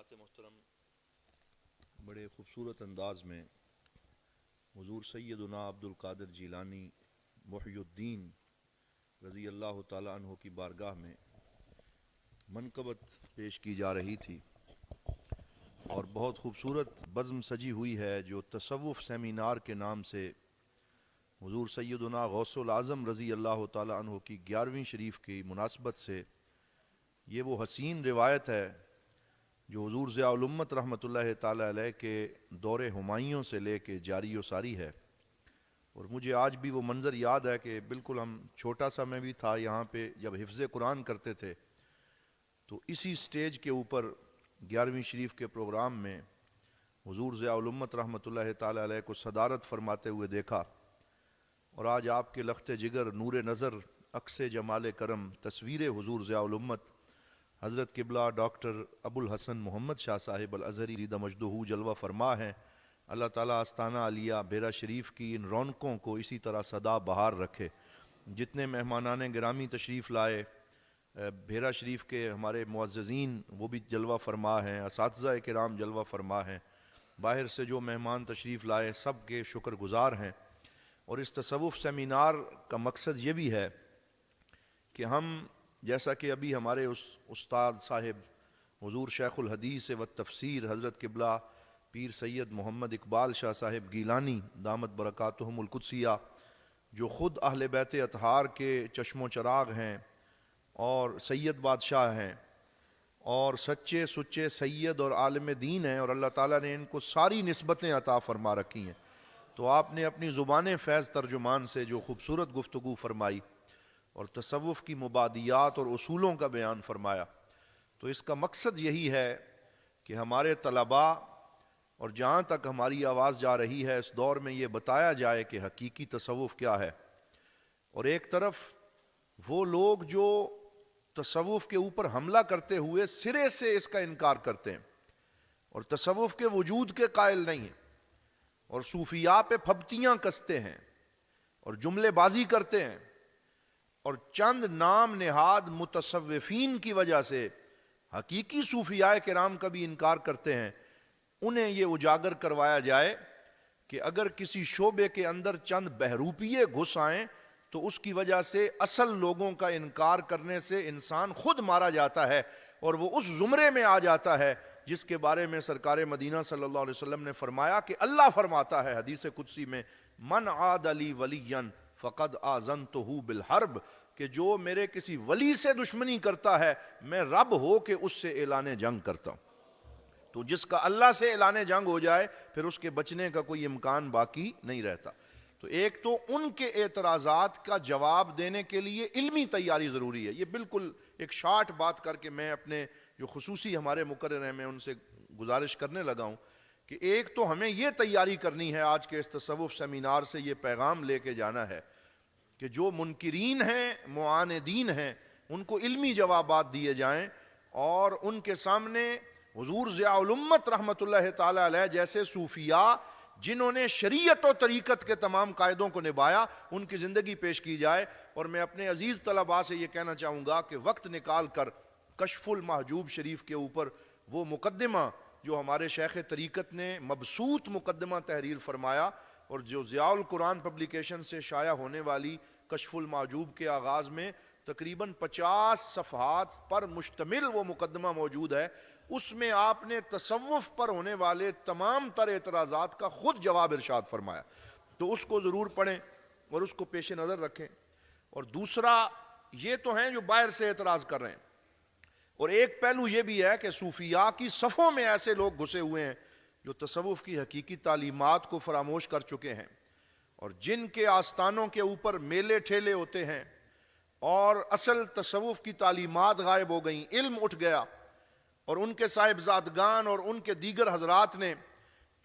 حضرات محترم، بڑے خوبصورت انداز میں حضور سیدنا عبد القادر جیلانی محی الدین رضی اللہ تعالیٰ عنہ کی بارگاہ میں منقبت پیش کی جا رہی تھی، اور بہت خوبصورت بزم سجی ہوئی ہے جو تصوف سیمینار کے نام سے حضور سیدنا غوث العظم رضی اللہ تعالیٰ عنہ کی 11ویں شریف کی مناسبت سے یہ وہ حسین روایت ہے جو حضور ضیاء الامت رحمۃ اللہ تعالیٰ علیہ کے دور ہمایوں سے لے کے جاری و ساری ہے۔ اور مجھے آج بھی وہ منظر یاد ہے کہ بالکل ہم چھوٹا سا میں بھی تھا یہاں پہ جب حفظ قرآن کرتے تھے، تو اسی سٹیج کے اوپر 11ویں شریف کے پروگرام میں حضور ضیاء الامت رحمۃ اللہ تعالیٰ علیہ کو صدارت فرماتے ہوئے دیکھا، اور آج آپ کے لخت جگر، نور نظر، عکس جمال کرم، تصویر حضور ضیاء الامت حضرت قبلہ ڈاکٹر ابو الحسن محمد شاہ صاحب الازہری زیدہ مجدہ جلوہ فرما ہے۔ اللہ تعالیٰ آستانہ علیہ بیرا شریف کی ان رونقوں کو اسی طرح سدا بہار رکھے۔ جتنے مہمانان گرامی تشریف لائے، بیرا شریف کے ہمارے معززین وہ بھی جلوہ فرما ہیں، اساتذہ کرام جلوہ فرما ہیں، باہر سے جو مہمان تشریف لائے سب کے شکر گزار ہیں۔ اور اس تصوف سیمینار کا مقصد یہ بھی ہے کہ ہم جیسا کہ ابھی ہمارے اس استاد صاحب حضور شیخ الحدیث و تفسیر حضرت قبلہ پیر سید محمد اقبال شاہ صاحب گیلانی دامت برکاتہم القدسیہ، جو خود اہل بیت اطہار کے چشم و چراغ ہیں اور سید بادشاہ ہیں اور سچے سچے سید اور عالم دین ہیں، اور اللہ تعالیٰ نے ان کو ساری نسبتیں عطا فرما رکھی ہیں، تو آپ نے اپنی زبان فیض ترجمان سے جو خوبصورت گفتگو فرمائی اور تصوف کی مبادیات اور اصولوں کا بیان فرمایا، تو اس کا مقصد یہی ہے کہ ہمارے طلباء اور جہاں تک ہماری آواز جا رہی ہے اس دور میں یہ بتایا جائے کہ حقیقی تصوف کیا ہے، اور ایک طرف وہ لوگ جو تصوف کے اوپر حملہ کرتے ہوئے سرے سے اس کا انکار کرتے ہیں اور تصوف کے وجود کے قائل نہیں ہیں اور صوفیاء پہ پھبتیاں کستے ہیں اور جملے بازی کرتے ہیں اور چند نام نہاد متصوفین کی وجہ سے حقیقی صوفیاء کرام کا بھی انکار کرتے ہیں، انہیں یہ اجاگر کروایا جائے کہ اگر کسی شعبے کے اندر چند بہروپیے گھس آئیں تو اس کی وجہ سے اصل لوگوں کا انکار کرنے سے انسان خود مارا جاتا ہے، اور وہ اس زمرے میں آ جاتا ہے جس کے بارے میں سرکار مدینہ صلی اللہ علیہ وسلم نے فرمایا کہ اللہ فرماتا ہے حدیث قدسی میں، من عاد لی ولیا فقد آذنتہ بالحرب، کہ جو میرے کسی ولی سے دشمنی کرتا ہے میں رب ہو کے اس سے اعلان جنگ کرتا ہوں۔ تو جس کا اللہ سے اعلان جنگ ہو جائے پھر اس کے بچنے کا کوئی امکان باقی نہیں رہتا۔ تو ایک تو ان کے اعتراضات کا جواب دینے کے لیے علمی تیاری ضروری ہے، یہ بالکل ایک شارٹ بات کر کے میں اپنے جو خصوصی ہمارے مقرر ہیں میں ان سے گزارش کرنے لگا ہوں کہ ایک تو ہمیں یہ تیاری کرنی ہے، آج کے اس تصوف سیمینار سے یہ پیغام لے کے جانا ہے کہ جو منکرین ہیں، معاندین ہیں، ان کو علمی جوابات دیے جائیں، اور ان کے سامنے حضور ضیاء الامت رحمۃ اللہ تعالی علیہ جیسے صوفیاء جنہوں نے شریعت و طریقت کے تمام قاعدوں کو نبھایا ان کی زندگی پیش کی جائے۔ اور میں اپنے عزیز طلباء سے یہ کہنا چاہوں گا کہ وقت نکال کر کشف المحجوب شریف کے اوپر وہ مقدمہ جو ہمارے شیخ طریقت نے مبسوط مقدمہ تحریر فرمایا، اور جو ضیاء القرآن پبلیکیشن سے شائع ہونے والی کشف المحجوب کے آغاز میں تقریباً 50 صفحات پر مشتمل وہ مقدمہ موجود ہے، اس میں آپ نے تصوف پر ہونے والے تمام تر اعتراضات کا خود جواب ارشاد فرمایا، تو اس کو ضرور پڑھیں اور اس کو پیش نظر رکھیں۔ اور دوسرا یہ تو ہیں جو باہر سے اعتراض کر رہے ہیں، اور ایک پہلو یہ بھی ہے کہ صوفیاء کی صفوں میں ایسے لوگ گھسے ہوئے ہیں جو تصوف کی حقیقی تعلیمات کو فراموش کر چکے ہیں، اور جن کے آستانوں کے اوپر میلے ٹھیلے ہوتے ہیں اور اصل تصوف کی تعلیمات غائب ہو گئیں، علم اٹھ گیا، اور ان کے صاحبزادگان اور ان کے دیگر حضرات نے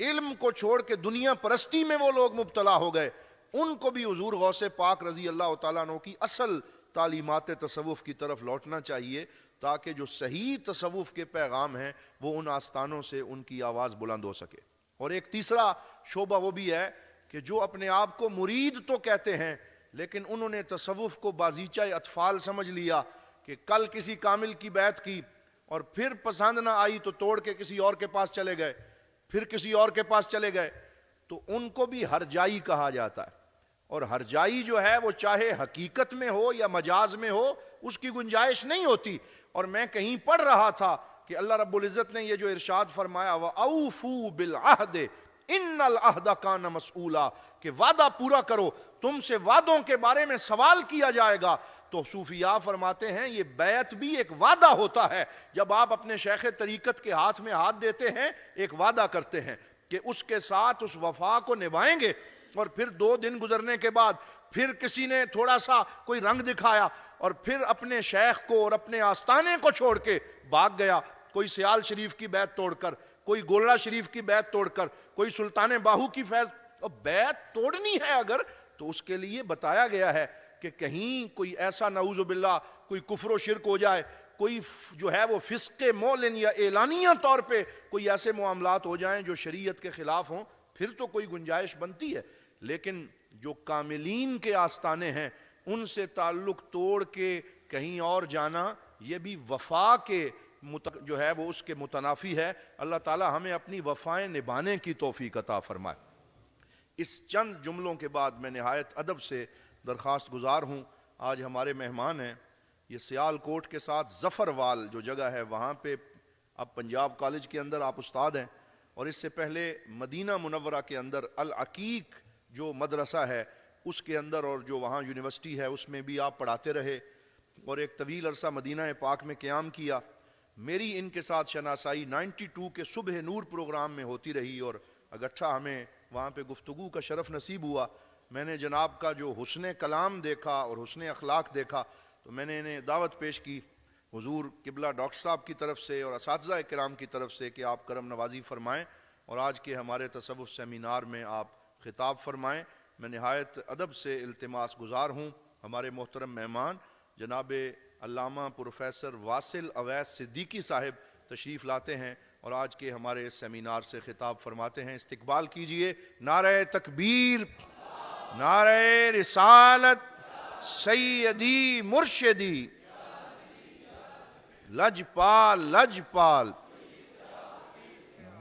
علم کو چھوڑ کے دنیا پرستی میں وہ لوگ مبتلا ہو گئے، ان کو بھی حضور غوث پاک رضی اللہ تعالیٰ عنہ کی اصل تعلیمات تصوف کی طرف لوٹنا چاہیے، تاکہ جو صحیح تصوف کے پیغام ہیں وہ ان آستانوں سے ان کی آواز بلند ہو سکے۔ اور ایک تیسرا شعبہ وہ بھی ہے کہ جو اپنے آپ کو مرید تو کہتے ہیں لیکن انہوں نے تصوف کو بازیچہ اطفال سمجھ لیا کہ کل کسی کامل کی بیعت کی اور پھر پسند نہ آئی تو توڑ کے کسی اور کے پاس چلے گئے، پھر کسی اور کے پاس چلے گئے، تو ان کو بھی ہرجائی کہا جاتا ہے. اور ہرجائی جو ہے وہ چاہے حقیقت میں ہو یا مجاز میں ہو، اس کی گنجائش نہیں ہوتی. اور میں کہیں پڑھ رہا تھا کہ اللہ رب العزت نے یہ جو ارشاد فرمایا وَأَوْفُوا بِالْعَهْدِ إِنَّ الْعَهْدَ كَانَ مَسْئُولًا، کہ وعدہ پورا کرو، تم سے وعدوں کے بارے میں سوال کیا جائے گا. تو صوفیاء فرماتے ہیں یہ بیعت بھی ایک وعدہ ہوتا ہے. جب آپ اپنے شیخ طریقت کے ہاتھ میں ہاتھ دیتے ہیں، ایک وعدہ کرتے ہیں کہ اس کے ساتھ اس وفا کو نبھائیں گے. اور پھر 2 دن گزرنے کے بعد پھر کسی نے تھوڑا سا کوئی رنگ دکھایا اور پھر اپنے شیخ کو اور اپنے آستانے کو چھوڑ کے بھاگ گیا. کوئی سیال شریف کی بیعت توڑ کر، کوئی گولڑا شریف کی بیعت توڑ کر، کوئی سلطان باہو کی فیض. اور بیعت توڑنی ہے اگر تو اس کے لیے بتایا گیا ہے کہ کہیں کوئی ایسا نعوذ باللہ کوئی کفر و شرک ہو جائے، کوئی جو ہے وہ فسق معلن یا اعلانیہ طور پہ کوئی ایسے معاملات ہو جائیں جو شریعت کے خلاف ہوں، پھر تو کوئی گنجائش بنتی ہے. لیکن جو کاملین کے آستانے ہیں ان سے تعلق توڑ کے کہیں اور جانا، یہ بھی وفا کے جو ہے وہ اس کے متنافی ہے. اللہ تعالی ہمیں اپنی وفائیں نبھانے کی توفیق عطا فرمائے. اس چند جملوں کے بعد میں نہایت ادب سے درخواست گزار ہوں، آج ہمارے مہمان ہیں، یہ سیال کوٹ کے ساتھ ظفروال جو جگہ ہے وہاں پہ اب پنجاب کالج کے اندر آپ استاد ہیں، اور اس سے پہلے مدینہ منورہ کے اندر العقیق جو مدرسہ ہے اس کے اندر اور جو وہاں یونیورسٹی ہے اس میں بھی آپ پڑھاتے رہے اور ایک طویل عرصہ مدینہ پاک میں قیام کیا. میری ان کے ساتھ شناسائی 92 کے صبح نور پروگرام میں ہوتی رہی اور اگٹھا ہمیں وہاں پہ گفتگو کا شرف نصیب ہوا. میں نے جناب کا جو حسن کلام دیکھا اور حسن اخلاق دیکھا تو میں نے انہیں دعوت پیش کی حضور قبلہ ڈاکٹر صاحب کی طرف سے اور اساتذہ کرام کی طرف سے کہ آپ کرم نوازی فرمائیں اور آج کے ہمارے تصوف سیمینار میں آپ خطاب فرمائیں. میں نہایت ادب سے التماس گزار ہوں ہمارے محترم مہمان جناب علامہ پروفیسر واصل اویس صدیقی صاحب تشریف لاتے ہیں اور آج کے ہمارے اس سیمینار سے خطاب فرماتے ہیں. استقبال کیجئے. نعرہ تکبیر، نعرہ رسالت، سیدی مرشدی، لجپال لجپال،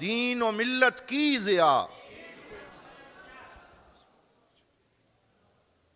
دین و ملت کی ضیاء.